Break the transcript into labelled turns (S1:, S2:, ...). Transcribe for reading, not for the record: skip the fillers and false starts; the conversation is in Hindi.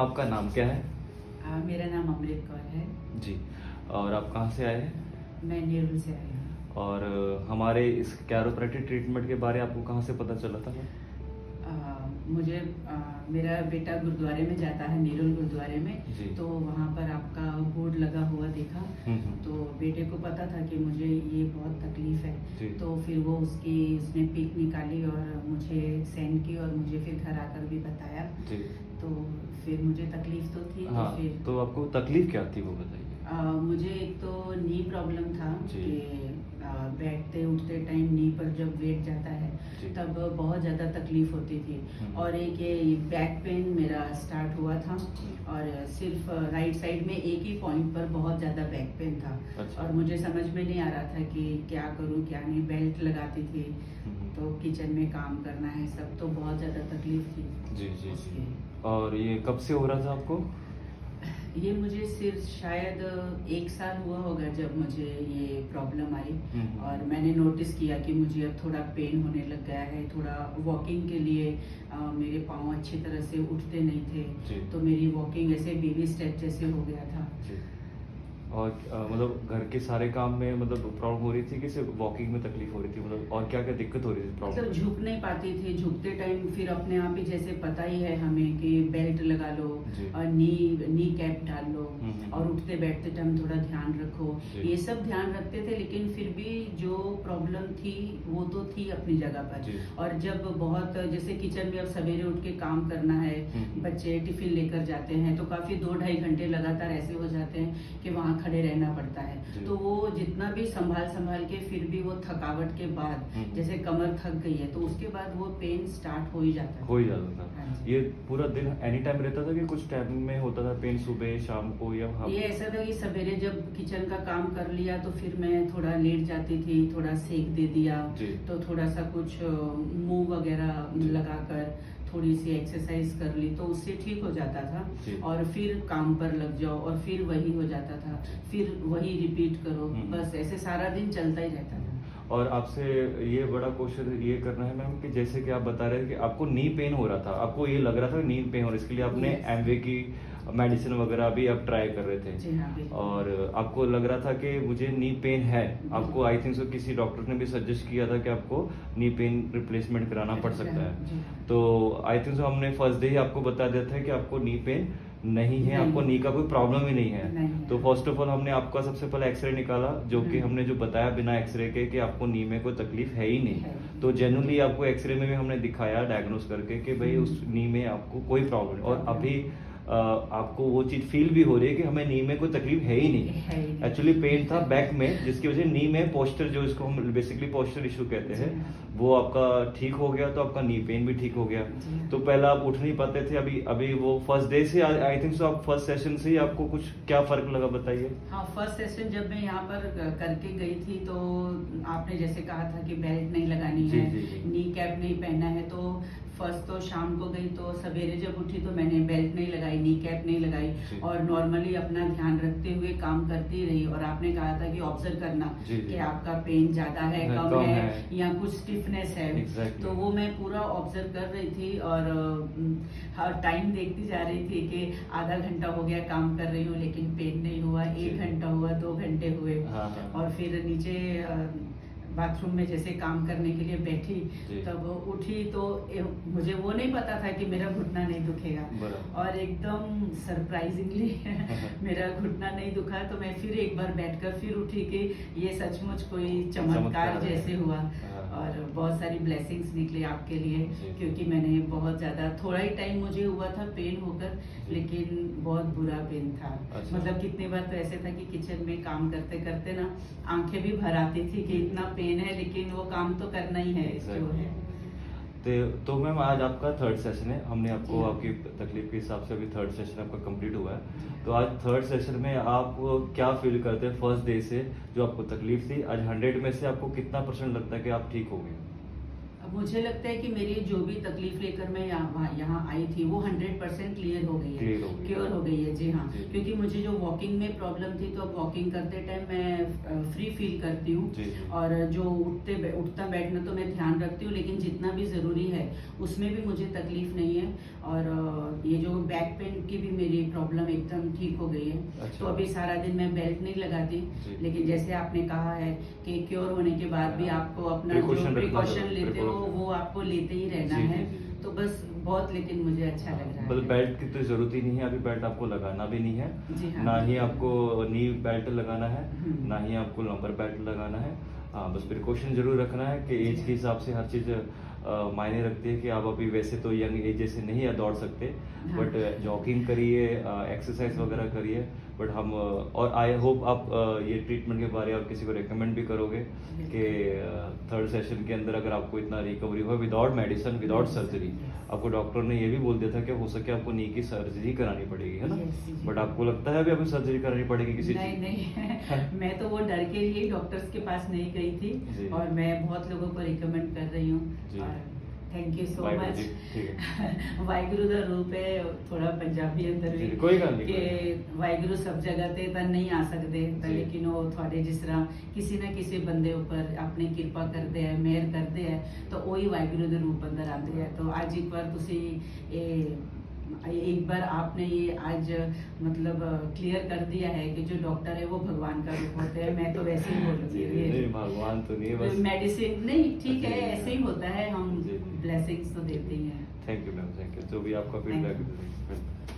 S1: आपका नाम क्या है?
S2: मेरा नाम अमृत कौर है।
S1: जी। और आप कहाँ से आए हैं?
S2: मैं नेरुल से आई हूँ।
S1: और हमारे इस कैरोप्रैक्टिक ट्रीटमेंट के बारे आपको कहाँ से पता चला था?
S2: मुझे मेरा बेटा गुरुद्वारे में जाता है, नेरुल गुरुद्वारे में।
S1: जी।
S2: तो वहाँ पर आपका बोर्ड लगा हुआ देखा। तो बेटे को पता था कि मुझे ये बहुत तकलीफ है।
S1: जी।
S2: तो फिर वो उसने पिक निकाली और मुझे सेंड की और मुझे फिर घर आकर भी बताया।
S1: जी।
S2: तो फिर मुझे तकलीफ तो थी।
S1: हाँ,
S2: तो फिर
S1: तो आपको तकलीफ क्या थी वो बताइए?
S2: मुझे एक तो नी प्रॉब्लम था
S1: जी।
S2: कि बैठते उठते टाइम नी पर जब वेट जाता है
S1: जी।
S2: तब बहुत ज़्यादा तकलीफ होती थी। और एक ये बैक पेन मेरा स्टार्ट हुआ था और सिर्फ राइट साइड में एक ही पॉइंट पर बहुत ज़्यादा बैक पेन था।
S1: अच्छा।
S2: और मुझे समझ में नहीं आ रहा था कि क्या करूं क्या नहीं। बेल्ट लगाती थी तो किचन में काम करना है सब, तो बहुत ज़्यादा तकलीफ थी।
S1: जी जी
S2: उसकी।
S1: जी। और ये कब से हो रहा था आपको?
S2: ये मुझे सिर्फ शायद 1 साल हुआ होगा जब मुझे ये प्रॉब्लम आई। और मैंने नोटिस किया कि मुझे अब थोड़ा पेन होने लग गया है। थोड़ा वॉकिंग के लिए मेरे पाँव अच्छी तरह से उठते नहीं थे।
S1: जी।
S2: तो मेरी वॉकिंग ऐसे बेबी स्टेप जैसे हो गया था।
S1: जी। और मतलब घर के सारे काम में मतलब प्रॉब्लम हो रही थी कि सिर्फ वॉकिंग में तकलीफ हो रही थी, मतलब और क्या क्या दिक्कत हो रही थी प्रॉब्लम?
S2: मतलब झुक नहीं पाती थी। झुकते टाइम फिर अपने आप ही, जैसे पता ही है हमें कि बेल्ट लगा लो
S1: जी।
S2: और नी कैप डाल लो
S1: हम्म।
S2: और उठते बैठते टाइम थोड़ा ध्यान रखो।
S1: जी।
S2: ये सब ध्यान रखते थे, लेकिन फिर भी जो प्रॉब्लम थी वो तो थी अपनी जगह पर।
S1: जी।
S2: और जब बहुत जैसे किचन में अब सवेरे उठ के काम करना है, बच्चे टिफिन लेकर जाते हैं तो काफी 2-2.5 घंटे लगातार ऐसे हो जाते हैं कि वहाँ खड़े रहना पड़ता है।
S1: जी।
S2: तो वो जितना भी संभाल के फिर भी वो थकावट के बाद जैसे कमर थक गई है तो उसके बाद वो पेन स्टार्ट हो ही जाता
S1: हो ही जाता था।
S2: हाँ जी।
S1: ये पूरा दिन एनी टाइम रहता था कि कुछ टाइम में होता था पेन, सुबह शाम को या
S2: ये ऐसा था कि सवेरे जब किचन का काम कर लिया तो फिर मैं थोड़ा लेट जाती थी, थोड़ा सेक दे दिया।
S1: जी।
S2: तो थोड़ा सा कुछ मुंह वगैरह लगाकर थोड़ी सी एक्सरसाइज कर ली तो उससे ठीक हो जाता था।
S1: जी।
S2: और फिर काम पर लग जाओ और फिर वही हो जाता था, फिर वही रिपीट करो। बस ऐसे सारा दिन चलता ही रहता था।
S1: और आपसे ये बड़ा क्वेश्चन ये करना है मैम कि जैसे कि आप बता रहे हैं कि आपको नी पेन हो रहा था, आपको ये लग रहा था नी पेन हो रहा है, इसके लिए आपने एमवे की मेडिसिन वगैरह भी आप ट्राई कर रहे थे।
S2: जी हाँ, बिल्कुल।
S1: और आपको लग रहा था कि मुझे नी पेन है, आपको आई थिंक सो किसी डॉक्टर ने भी सजेस्ट किया था कि आपको नी पेन रिप्लेसमेंट कराना पड़ सकता है। तो आई थिंक सो हमने फर्स्ट डे ही आपको बता दिया था कि आपको नी पेन नहीं है, आपको नी का कोई प्रॉब्लम ही नहीं है। तो फर्स्ट ऑफ ऑल हमने आपका सबसे पहले एक्सरे निकाला, जो कि हमने जो बताया बिना एक्सरे के कि आपको नी में कोई तकलीफ है ही नहीं। तो जनरली आपको एक्सरे में भी हमने दिखाया डायग्नोस करके कि भाई उस नी में आपको कोई प्रॉब्लम, और अभी आपको वो चीज फील भी हो रही है कि हमें नी में कोई तकलीफ है ही नहीं। एक्चुअली पेन था बैक में, जिसकी वजह नी में पोस्चर, जो इसको हम बेसिकली पोस्चर इशू कहते हैं, वो आपका ठीक हो गया, तो आपका नी पेन भी ठीक हो गया। तो पहले आप उठ नहीं पाते थे, अभी वो फर्स्ट डे से आई थिंक सो आप फर्स्ट सेशन से ही आपको कुछ क्या फर्क लगा बताइए?
S2: हाँ, फर्स्ट सेशन जब मैं यहाँ पर करके गई थी तो आपने जैसे कहा था कि बेल्ट नहीं लगानी है, नी कैप नहीं पहनना है। तो फर्स्ट तो शाम को गई तो सवेरे जब उठी तो मैंने बेल्ट नहीं लगाई, नी कैप नहीं लगाई और नॉर्मली अपना ध्यान रखते हुए काम करती रही। और आपने कहा था कि ऑब्जर्व करना कि आपका पेन ज्यादा है, कम है या कुछ स्टिफनेस है। तो वो मैं पूरा ऑब्जर्व कर रही थी और टाइम देखती जा रही थी कि आधा घंटा हो गया काम कर रही हूँ लेकिन पेन नहीं हुआ, 1 घंटा हुआ, 2 घंटे हुए। और फिर नीचे बाथरूम में जैसे काम करने के लिए बैठी तब उठी तो मुझे वो नहीं पता था कि मेरा घुटना नहीं दुखेगा। और एकदम सरप्राइजिंगली मेरा घुटना नहीं दुखा। तो मैं फिर एक बार बैठकर फिर उठी कि ये सचमुच कोई चमत्कार जैसे हुआ। और बहुत सारी ब्लेसिंग्स निकली आपके लिए, क्योंकि मैंने बहुत ज्यादा, थोड़ा ही टाइम मुझे हुआ था पेन होकर, लेकिन बहुत बुरा पेन था। मतलब कितनी बार तो ऐसे था कि किचन में काम करते करते ना आंखें भी भर आती थी कि इतना पेन है लेकिन वो काम तो करना ही है जो है।
S1: तो मैम आज आपका थर्ड सेशन है, हमने आपको आपकी तकलीफ के हिसाब से अभी थर्ड सेशन आपका कंप्लीट हुआ है। तो आज थर्ड सेशन में आप क्या फील करते हैं फर्स्ट डे से जो आपको तकलीफ थी, आज 100 में से आपको कितना % लगता है कि आप ठीक हो गए?
S2: मुझे लगता है कि मेरी जो भी तकलीफ लेकर मैं यहाँ आई थी वो 100% क्लियर हो गई है, क्योर हो हो गई है जी हाँ,
S1: जी।
S2: क्योंकि मुझे जो वॉकिंग में प्रॉब्लम थी तो वॉकिंग करते टाइम मैं फ्री फील करती हूँ,
S1: जी, जी।
S2: और जो उठता बैठना तो मैं ध्यान रखती हूँ, लेकिन जितना भी ज़रूरी है उसमें भी मुझे तकलीफ नहीं है। और ये जो बैक पेन की भी मेरी प्रॉब्लम एकदम ठीक हो गई है।
S1: अच्छा।
S2: तो अभी सारा दिन मैं बेल्ट नहीं लगाती,
S1: जी।
S2: लेकिन जैसे आपने कहा है कि क्योर होने के बाद भी आपको अपना जो
S1: Precaution रखना
S2: प्रिकॉशन
S1: जरूर,
S2: लेते हो
S1: precaution।
S2: वो आपको लेते ही रहना
S1: जी, जी,
S2: है।
S1: जी, जी।
S2: तो बस बहुत, लेकिन मुझे अच्छा लग रहा
S1: मतलब
S2: है।
S1: बेल्ट की तो जरूरत ही नहीं है, अभी बेल्ट आपको लगाना भी नहीं है,
S2: जी हाँ,
S1: ना ही
S2: बिल्कुल।
S1: आपको नी बेल्ट लगाना है,
S2: हम्म।
S1: ना ही आपको लंबर बेल्ट लगाना है। हाँ, बस प्रिकॉशन जरूर रखना है कि एज के हिसाब से हर चीज़ मायने रखती है कि आप अभी वैसे तो यंग एज जैसे नहीं है दौड़ सकते,
S2: हाँ।
S1: बट जॉगिंग करिए, एक्सरसाइज वगैरह करिए। बट हम और आई होप आप ये ट्रीटमेंट के बारे में आप किसी को रेकमेंड भी करोगे कि थर्ड सेशन के अंदर अगर आपको इतना रिकवरी हो विदाउट मेडिसिन, विदाउट सर्जरी। आपको डॉक्टर ने ये भी बोल दिया था कि हो सके आपको नी की सर्जरी करानी पड़ेगी, है ना?
S2: Yes, ji.
S1: बट आपको लगता है अभी आपको सर्जरी करानी पड़ेगी किसी
S2: नहीं
S1: चीज़?
S2: नहीं मैं तो वो डर के लिए डॉक्टर्स के पास नहीं गई
S1: जी।
S2: थी, और मैं बहुत लोगों को रिकमेंड कर रही
S1: जी।
S2: हूँ। Thank you so
S1: Waheguru
S2: much.
S1: जी, ठीक है।
S2: वाहिगुरु ਦਾ ਰੂਪ ਹੈ, ਥੋੜਾ ਪੰਜਾਬੀ ਅੰਦਰ ਵੀ
S1: ਜੀ, ਕੋਈ ਗੱਲ ਨਹੀਂ,
S2: ਕਿ ਵਾਹਿਗੁਰੂ ਸਭ ਜਗ੍ਹਾ ਤੇ ਤਾਂ ਨਹੀਂ ਆ ਸਕਦੇ ਤਾਂ,
S1: ਜੀ।
S2: ਲੇਕਿਨ ਉਹ ਤੁਹਾਡੇ ਜਿਸ ਤਰ੍ਹਾਂ ਕਿਸੇ ਨਾ ਕਿਸੇ ਬੰਦੇ ਉੱਪਰ ਆਪਣੀ ਕਿਰਪਾ ਕਰਦੇ ਹੈ, ਮਿਹਰ ਕਰਦੇ ਹੈ, ਤਾਂ ਉਹੀ ਵਾਹਿਗੁਰੂ ਦੇ ਰੂਪ ਅੰਦਰ ਆਉਂਦੇ ਹੈ। ਤਾਂ ਅੱਜ ਇੱਕ ਵਾਰ ਤੁਸੀਂ एक बार आपने ये आज मतलब क्लियर कर दिया है कि जो डॉक्टर है वो भगवान का रूप होते हैं। मैं तो वैसे ही बोलूँगी,
S1: नहीं, भगवान तो नहीं, बस
S2: मेडिसिन नहीं, ठीक है,
S1: जी, जी।
S2: ऐसे ही होता है, हम
S1: जी, जी।
S2: ब्लेसिंग्स तो देते ही हैं।
S1: Thank you ma'am, thank you. जो भी आपका
S2: Thank
S1: फीडबैक